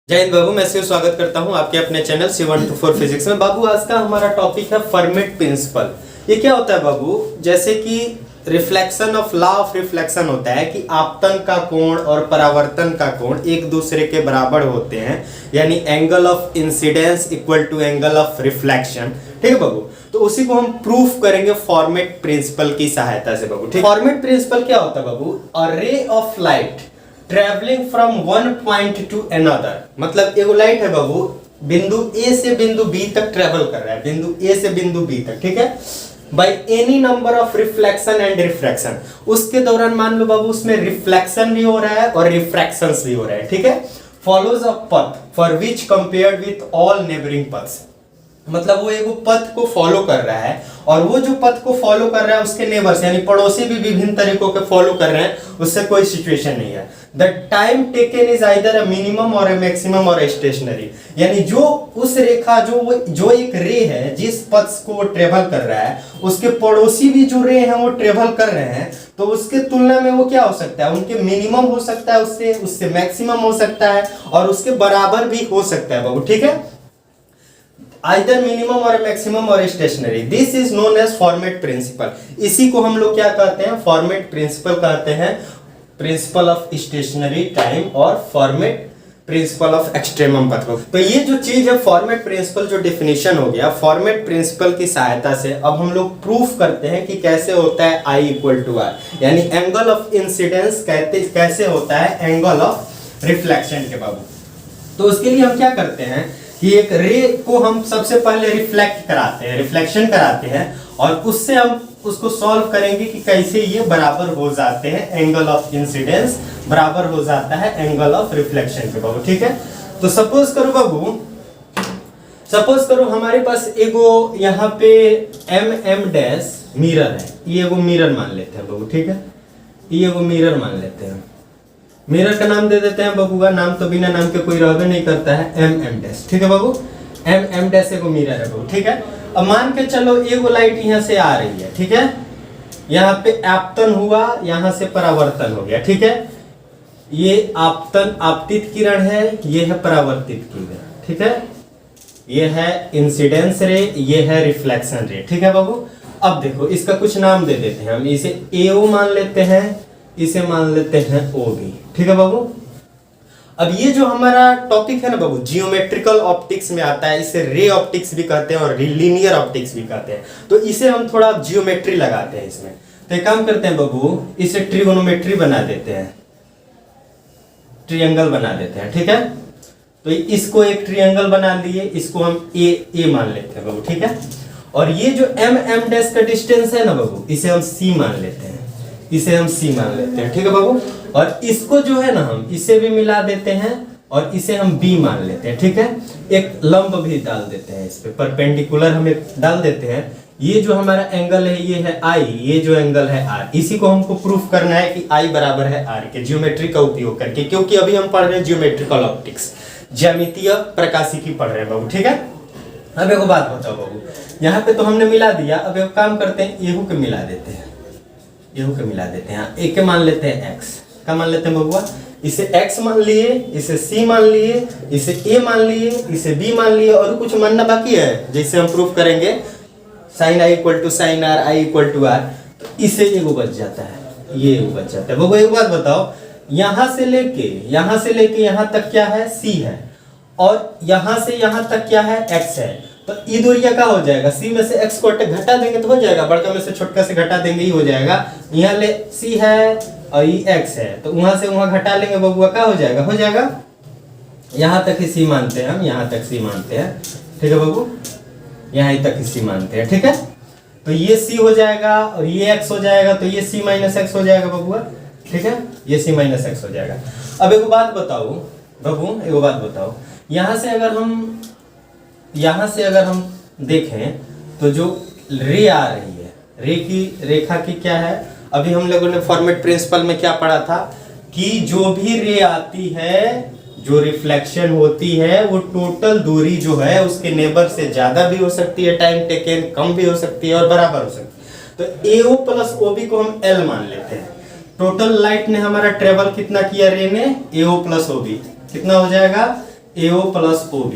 जय हिंद बाबू, मैं शिव स्वागत करता हूं आपके अपने चैनल C124 फिजिक्स में। बाबू आज का हमारा टॉपिक है फर्मेट प्रिंसिपल। ये क्या होता है बाबू? जैसे कि reflection of law of reflection होता है कि आपतन का कोण और परावर्तन का कोण एक दूसरे के बराबर होते हैं, यानी angle of incidence equal to angle of reflection. ठीक है बाबू, तो उसी को हम प्रूफ करेंगे फॉर्मेट प्रिंसिपल की सहायता से बाबू। ठीक, फॉर्मेट प्रिंसिपल क्या होता है बाबू? A ray of light travelling from one point to another, मतलब एगो लाइट है बाबू, बिंदु ए से बिंदु बी तक ट्रेवल कर रहा है, बिंदु ए से बिंदु बी तक। ठीक है, by any number of reflection and refraction. उसके दौरान मान लो बाबू उसमें रिफ्लेक्शन भी हो रहा है और रिफ्रैक्शन भी हो रहा है। ठीक है, follows a path for which compared with all neighbouring paths, मतलब वो एक पथ को फॉलो कर रहा है और वो जो पथ को फॉलो कर रहा है उसके नेबर्स यानी पड़ोसी भी विभिन्न तरीकों के फॉलो कर रहे हैं, उससे कोई सिचुएशन नहीं है। The time taken is either a minimum और अ मैक्सिमम और स्टेशनरी, यानी जो उस रेखा जो एक रे है जिस पथ को वो ट्रेवल कर रहा है, उसके पड़ोसी भी जो रे हैं वो ट्रेवल कर रहे हैं, तो उसके तुलना में वो क्या हो सकता है? उनके मिनिमम हो सकता है, उससे मैक्सिमम हो सकता है और उसके बराबर भी हो सकता है बाबू। ठीक है, आइदर मिनिमम और मैक्सिमम और stationary. This is known as Fermat principle. इसी को हम लोग क्या कहते हैं? फॉर्मेट प्रिंसिपल कहते हैं, प्रिंसिपल ऑफ स्टेशनरी टाइम और फॉर्मेट प्रिंसिपल ऑफ एक्सट्रीमम पथ। तो ये जो चीज है फॉर्मेट प्रिंसिपल, जो डेफिनेशन हो गया, फॉर्मेट प्रिंसिपल की सहायता से अब हम लोग प्रूफ करते हैं कि कैसे होता है I इक्वल टू R, यानी एंगल ऑफ इंसिडेंस कैसे होता है एंगल ऑफ रिफ्लेक्शन के बाबू। तो उसके लिए हम क्या करते हैं कि एक रे को हम सबसे पहले रिफ्लेक्ट कराते हैं, रिफ्लेक्शन कराते हैं, और उससे हम उसको सॉल्व करेंगे कि कैसे ये बराबर हो जाते हैं, एंगल ऑफ इंसिडेंस बराबर हो जाता है एंगल ऑफ रिफ्लेक्शन के बाबू। ठीक है, तो सपोज करो बाबू, सपोज करो हमारे पास एगो यहाँ पे एम डैश मिरर है, ये एगो मिरर मान लेते हैं बाबू। ठीक है, ये एगो मिरर मान लेते हैं, मिरर का नाम दे देते हैं बाबू का नाम तो बिना नाम के कोई रहबे नहीं करता है, एम डैश। ठीक है बाबू, एम डैश एगो मिरर है बाबू। ठीक है, अब मान के चलो एगो लाइट यहाँ से आ रही है। ठीक है, यहाँ पे आपतन हुआ, यहाँ से परावर्तन हो गया। ठीक है, ये आपतन आपतित किरण है, ये है परावर्तित किरण। ठीक है, ये है इंसिडेंस रे, ये है रिफ्लेक्शन रे। ठीक है बाबू, अब देखो इसका कुछ नाम दे देते हैं, हम इसे एओ मान लेते हैं, इसे मान लेते हैं ओ बी। ठीक है बाबू, अब ये जो हमारा टॉपिक है ना बाबू, जियोमेट्रिकल ऑप्टिक्स में आता है, इसे रे ऑप्टिक्स भी कहते हैं और लीनियर ऑप्टिक्स भी कहते हैं। तो इसे हम थोड़ा जियोमेट्री लगाते हैं इसमें। तो एक काम करते हैं बाबू, इसे ट्रिगोनोमेट्री बना देते हैं, ट्रायंगल बना देते हैं। ठीक है, तो इसको एक ट्रायंगल बना लिए, इसको हम ए मान लेते हैं बाबू। ठीक है, और ये जो एम डैश का डिस्टेंस है ना बाबू, इसे हम सी मान लेते हैं, इसे हम सी मान लेते हैं। ठीक है बाबू, और इसको जो है ना हम इसे भी मिला देते हैं और इसे हम बी मान लेते हैं। ठीक है, एक लंब भी डाल देते हैं, इस पे परपेंडिकुलर हम एक डाल देते हैं। ये जो हमारा एंगल है ये है आई, ये जो एंगल है आर, इसी को हमको प्रूफ करना है कि आई बराबर है आर के, ज्योमेट्री का उपयोग करके, क्योंकि अभी हम पढ़ रहे हैं ज्योमेट्रिकल ऑप्टिक्स, ज्यामितीय प्रकाशिकी पढ़ रहे हैं बाबू। ठीक है, अब एक बात बताओ बाबू, यहाँ पे तो हमने मिला दिया, अब एक काम करते हैं एहू के मिला देते हैं, एहू के मिला देते हैं। एक के मान लेते हैं एक्स, क्या मान लेते हैं बबुआ? इसे x मान लिए, इसे c मान लिए, इसे a मान लिए, इसे b मान लिए, और कुछ मानना बाकी है जैसे हम प्रूफ करेंगे sin i equal to sin r, i equal to r, तो इसे एगो बच जाता है, ये एगो बच जाता है। बबुआ एक बात बताओ, यहाँ से लेके यहाँ तक क्या है? c है, और यहाँ से यहाँ तक क्या है? x है। तो ई दूरिया क्या हो जाएगा? c में से x को घटा देंगे तो हो जाएगा, बड़का में से छोटका से घटा देंगे ही हो जाएगा। यहाँ ले c है और ये x है, तो वहां से वहां घटा लेंगे बबुआ, क्या हो जाएगा? हो जाएगा। यहाँ तक ही c मानते हैं हम, यहाँ तक c मानते हैं। ठीक है बबू, यहाँ तक ही c मानते हैं। ठीक है, तो ये c हो जाएगा और ये x हो जाएगा, तो ये c माइनस एक्स हो जाएगा बबुआ। ठीक है, ये c माइनस एक्स हो जाएगा। अब एक बात बताओ बबू, एक बात बताओ, यहाँ से अगर हम देखें तो जो रे आ रही है, रेखा की क्या है? अभी हम लोगों ने फॉर्मेट प्रिंसिपल में क्या पढ़ा था कि जो भी रे आती है, जो रिफ्लेक्शन होती है, वो टोटल दूरी जो है उसके नेबर से ज्यादा भी हो सकती है, टाइम टेकन कम भी हो सकती है और बराबर हो सकती है। तो एओ प्लस ओबी को हम एल मान लेते हैं। टोटल लाइट ने हमारा ट्रेवल कितना किया रे ने? एओ प्लस ओबी कितना हो जाएगा? AO plus OB।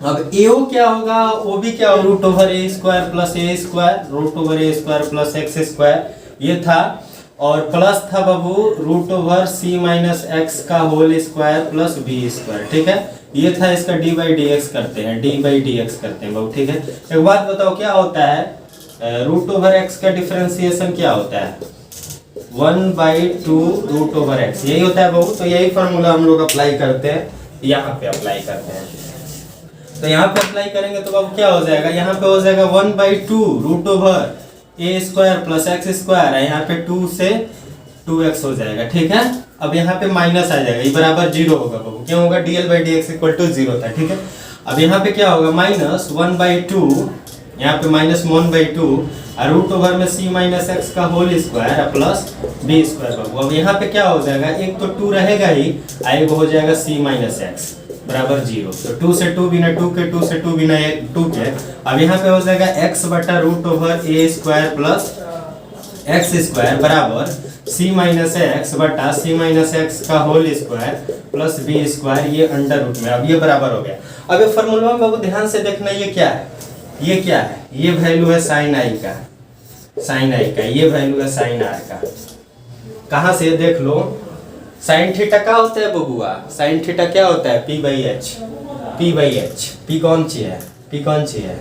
अब AO क्या होगा, OB क्या होगा, root over a square plus a square, root over a square plus x square ये था, और प्लस था बाबू root over c minus x का whole square plus b square. ठीक है, ये था इसका डी बाई डी एक्स करते हैं, डी बाई डी एक्स करते हैं बाबू। ठीक है, एक बात बताओ क्या होता है रूट ओवर एक्स का डिफरेंशिएशन क्या होता है, 1/2 रूट ओवर एक्स, यही होता है बाबू। तो यही फॉर्मूला हम लोग अप्लाई करते हैं, यहाँ पे अप्लाई करते हैं। तो यहाँ पे अप्लाई करेंगे तो बाबू क्या हो जाएगा, यहाँ पे हो जाएगा 1/2 root over a square plus x square है, यहाँ पे 2 से 2x हो जाएगा। ठीक है, अब यहाँ पे माइनस आ जाएगा, ये बराबर 0 होगा बाबू, क्यों होगा, dl by d x equal to 0 था। ठीक है, अब यहाँ पे क्या होगा, माइनस 1/2, यहाँ पे माइनस 1/2 और रूट ओवर में c माइनस एक्स का whole square plus b square बाबू। अब यहाँ पे क्या हो जाएगा, एक तो 2 रहेगा ही, एक हो जाएगा c माइनस एक्स बराबर 0। तो 2 से 2 बिना 2 के, 2 से 2 बिना 2 के, अब यहाँ पे हो जाएगा x बटा root over a square plus x square बराबर c माइनस एक्स बटा c माइनस एक्स का whole square plus b square, ये अंडर रूट में। अब ये बराबर हो गया। अब ये फॉर्मूला में बाबू ध्यान से देखना, ये क्या है, ये क्या है, ये वैल्यू है साइन आई का, साइन आई का, ये वैल्यू है साइन आर का। कहाँ से देख लो, साइन थीटा क्या होता है बबुआ, साइन थीटा क्या होता है, P by H, P by H. P कौन सी है, पी कौन सी है,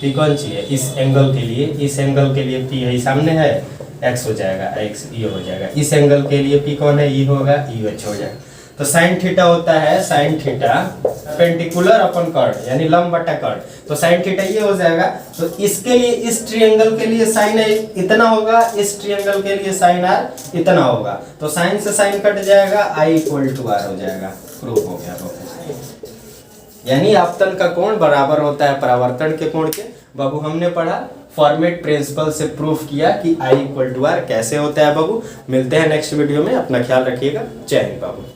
पी कौन सी है, इस एंगल के लिए, इस एंगल के लिए पी है, सामने है एक्स हो जाएगा, एक्स ये हो जाएगा, इस एंगल के लिए पी कौन है, ई होगा, ई एच हो जाएगा। तो साइन थीटा होता है, साइन थीटा पेंटिकुलर अपन कर्ड यानी लंब बटा कर्ड, तो साइन थीटा ये हो जाएगा। तो इसके लिए, इस ट्रायंगल के लिए साइन इतना होगा, इस ट्रायंगल के लिए साइन आर इतना होगा, तो साइन से साइन कट जाएगा, आई इक्वल टू आर हो जाएगा, प्रूफ हो गया। यानी आपतन का कोण बराबर होता है परावर्तन के कोण के। बाबू हमने पढ़ा, फॉर्मेट प्रिंसिपल से प्रूफ किया कि आई इक्वल टू आर कैसे होता है बाबू। मिलते हैं नेक्स्ट वीडियो में, अपना ख्याल रखिएगा, जय हिंद बाबू।